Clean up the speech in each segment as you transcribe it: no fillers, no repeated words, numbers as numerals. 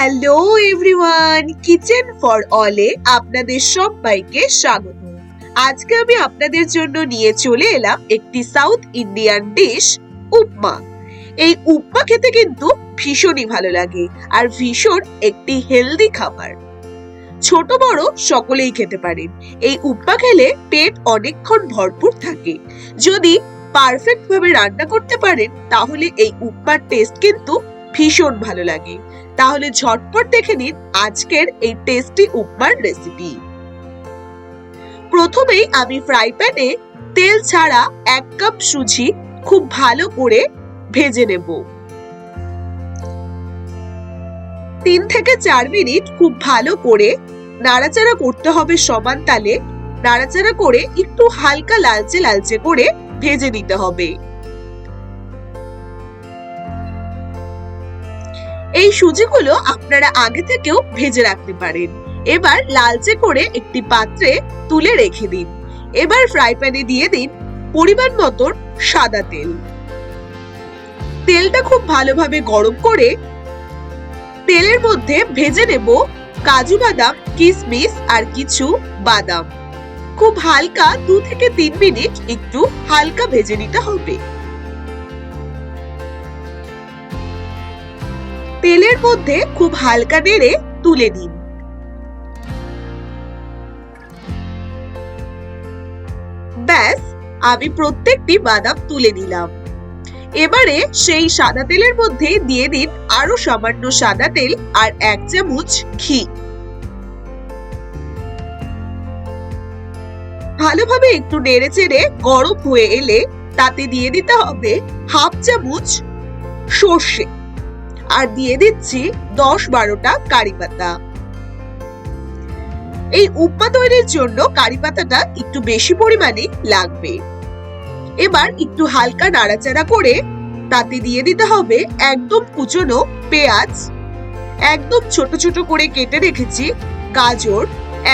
Hello everyone, kitchen for অলে আপনাদের সবাইকে স্বাগত। আজকে আমি আপনাদের জন্য নিয়ে চলে এলাম একটি সাউথ ইন্ডিয়ান ডিশ, উপমা। এই উপমা খেতে কিন্তু ভীষণই ভালো লাগে আর ভীষণ একটি হেলদি খাবার। ছোট বড় সকলেই খেতে পারেন। এই উপমা খেলে পেট অনেকক্ষণ ভরপুর থাকে। যদি পারফেক্ট ভাবে রান্না করতে পারেন তাহলে এই উপমার টেস্ট কিন্তু ভীষণ ভালো লাগে। তাহলে ঝটপট দেখে নিন আজকের এই টেস্টি উপমার রেসিপি। প্রথমেই আমি ফ্রাই প্যানে তেল ছাড়া 1 কাপ সুজি খুব ভালো করে ভেজে নেব। 3 থেকে 4 মিনিট খুব ভালো করে নাড়াচাড়া করতে হবে সমান তালে। নাড়াচাড়া করে একটু হালকা লালচে লালচে করে ভেজে নিতে হবে। এই সুজিগুলো আপনারা আগে থেকেও ভেজে রাখতে পারেন। এবার লালচে করে একটি পাত্রে তুলে রেখে দিন। এবার ফ্রাই প্যানে দিয়ে দিন পরিমাণ মতো সাদা তেল। তেলটা খুব ভালোভাবে গরম করে তেলের মধ্যে ভেজে নেব কাজু বাদাম, কিশমিশ আর কিছু বাদাম। খুব হালকা 2 থেকে 3 মিনিট একটু হালকা ভেজে নিতে হবে। তেলের মধ্যে খুব হালকা নেড়ে তুলে দিন। ব্যাস, আমি প্রত্যেকটি বাদাম তুলে নিলাম। এবারে সেই সাদা তেলের মধ্যে দিয়ে দিন আরো সামান্য সাদা তেল আর 1 চামচ ঘি। ভালোভাবে একটু নেড়ে চেড়ে গরম হয়ে এলে তাতে দিয়ে দিতে হবে 1/2 চামচ সর্ষে আর দিয়ে দিচ্ছি 10-12টা কারি পাতা। এই উপমা তৈরির জন্য কারি পাতাটা একটু বেশি পরিমাণে লাগবে। এবার একটু হালকা নাড়াচাড়া করে তাতে দিয়ে দিতে হবে একদম কুচনো পেঁয়াজ, একদম ছোট ছোট করে কেটে রেখেছি গাজর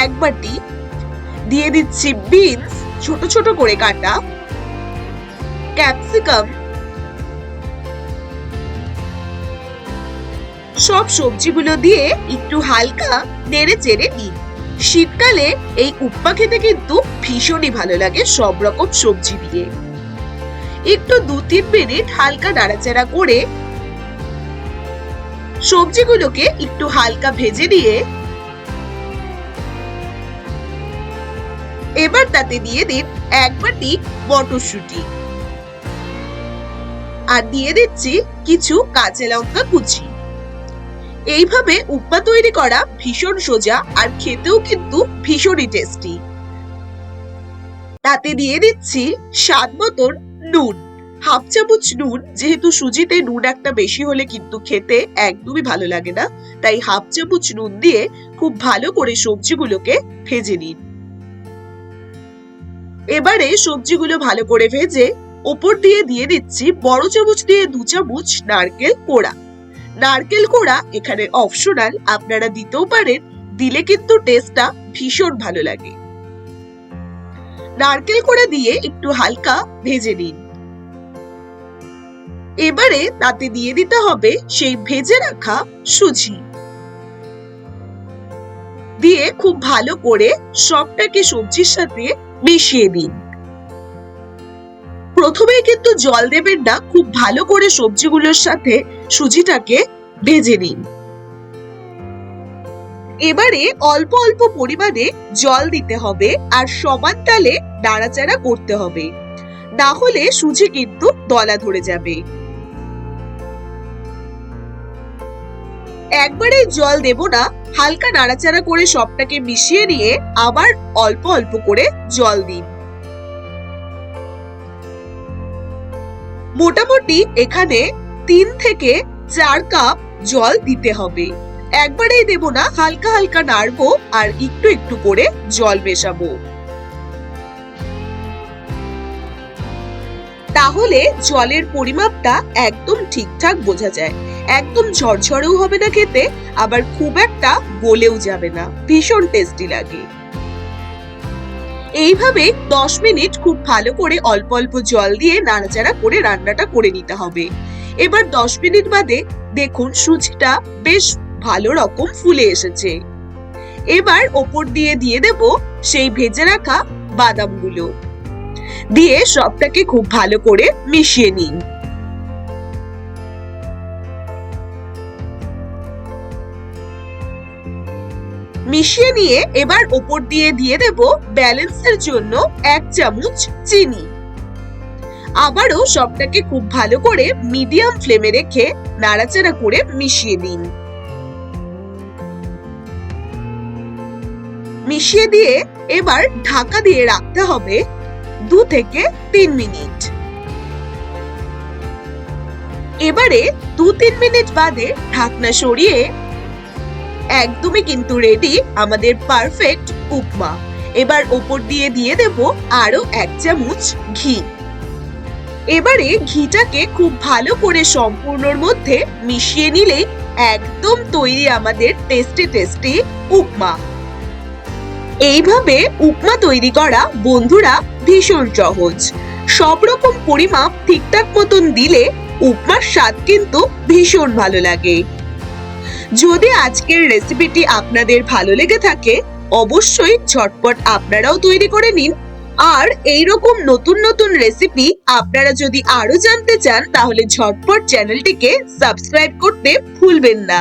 1 বাটি, দিয়ে দিচ্ছি বিনস ছোট ছোট করে কাটা, ক্যাপসিকাম। সব সবজিগুলো দিয়ে একটু হালকা নেড়ে চেড়ে নিন। শীতকালে এই উপমা খেতে কিন্তু ভীষণই ভালো লাগে সব রকম সবজি দিয়ে। একটু 2-3 মিনিট হালকা নাড়াচাড়া করে সবজিগুলোকে একটু হালকা ভেজে নিয়ে এবার তাতে দিয়ে দিন 1 বাটি মটরশুঁটি আর দিয়ে দিচ্ছি কিছু কাঁচা লঙ্কা কুচি। এইভাবে উপমা তৈরি করা ভীষণ সোজা আর খেতেও কিন্তু ভীষণই টেস্টি। তাতে দিয়ে দিচ্ছি স্বাদ মতন নুন, 1/2 চামচ নুন। যেহেতু সুজিতে নুন একটা বেশি হলে কিন্তু খেতে একদমই ভালো লাগে না, তাই 1/2 চামচ নুন দিয়ে খুব ভালো করে সবজিগুলোকে ভেজে নিন। এবারে সবজিগুলো ভালো করে ভেজে ওপর দিয়ে দিয়ে দিচ্ছি বড় চামচ দিয়ে 2 চামচ নারকেল কোড়া। নারকেল কোড়া এখানে অপশনাল, আপনারা দিতেও পারেন, দিলে কিন্তু টেস্টটা ভীষণ ভালো লাগে। নারকেল কোড়া দিয়ে একটু হালকা ভেজে নিন। এবারে তাতে দিয়ে দিতে হবে সেই ভেজে রাখা সুজি, দিয়ে খুব ভালো করে সবটাকে সবজির সাথে মিশিয়ে দিন। প্রথমে কিন্তু জল দেবেন না, খুব ভালো করে সবজিগুলোর সাথে সুজিটাকে ভেজে নিন। এবারে অল্প অল্প পরিমাণে জল দিতে হবে আর সমান তালে নাড়াচাড়া করতে হবে, না হলে সুজি কিন্তু দলা ধরে যাবে। একবারে জল দেব না, হালকা নাড়াচাড়া করে সবটাকে মিশিয়ে নিয়ে আবার অল্প অল্প করে জল দিন। মোটামুটি এখানে 3 থেকে 4 কাপ জল দিতে হবে। একবারেই দেব না, হালকা হালকা নাড়বো আর একটু একটু করে জল মেশাবো। তাহলে জলের পরিমাপটা একদম ঠিকঠাক বোঝা যায়। একদম ঝরঝরেও হবে না খেতে, আবার খুব একটা গলেও যাবে না, ভীষণ টেস্টি লাগে। এইভাবে 10 মিনিট খুব ভালো করে অল্প অল্প জল দিয়ে নাড়াচাড়া করে রান্নাটা করে নিতে হবে। এবার 10 মিনিট বাদে দেখুন সুজিটা বেশ ভালো রকম ফুলে এসেছে। এবার ওপর দিয়ে দিয়ে দেব সেই ভেজে রাখা বাদামগুলো, দিয়ে সবটাকে খুব ভালো করে মিশিয়ে নিন। মিশিয়ে নিয়ে এবার ওপর দিয়ে দিয়ে দেব ব্যালেন্সের জন্য 1 চামচ চিনি। আবারও সবটাকে খুব ভালো করে মিডিয়াম ফ্লেমে রেখে নাড়াচাড়া করে মিশিয়ে দিন। মিশিয়ে দিয়ে এবার ঢাকা দিয়ে রাখতে হবে 2 থেকে 3 মিনিট। এবারে 2-3 মিনিট বাদে ঢাকনা সরিয়ে একদমই কিন্তু রেডি আমাদের পারফেক্ট উপমা। এবার ওপর দিয়ে দিয়ে দেব আরো 1 চামচ ঘি। এবারে ঘিটাকে খুব ভালো করে সম্পূর্ণর মধ্যে মিশিয়ে নিলেই একদম তৈরি আমাদের টেস্টি টেস্টি উপমা। এইভাবে উপমা তৈরি করা বন্ধুরা ভীষণ সহজ। সব রকম পরিমাপ ঠিকঠাক মতন দিলে উপমার স্বাদ কিন্তু ভীষণ ভালো লাগে। যদি আজকের রেসিপিটি আপনাদের ভালো লেগে থাকে অবশ্যই ঝটপট আপনারাও তৈরি করে নিন। আর এইরকম নতুন নতুন রেসিপি আপনারা যদি আরো জানতে চান তাহলে ঝটপট চ্যানেলটিকে সাবস্ক্রাইব করতে ভুলবেন না।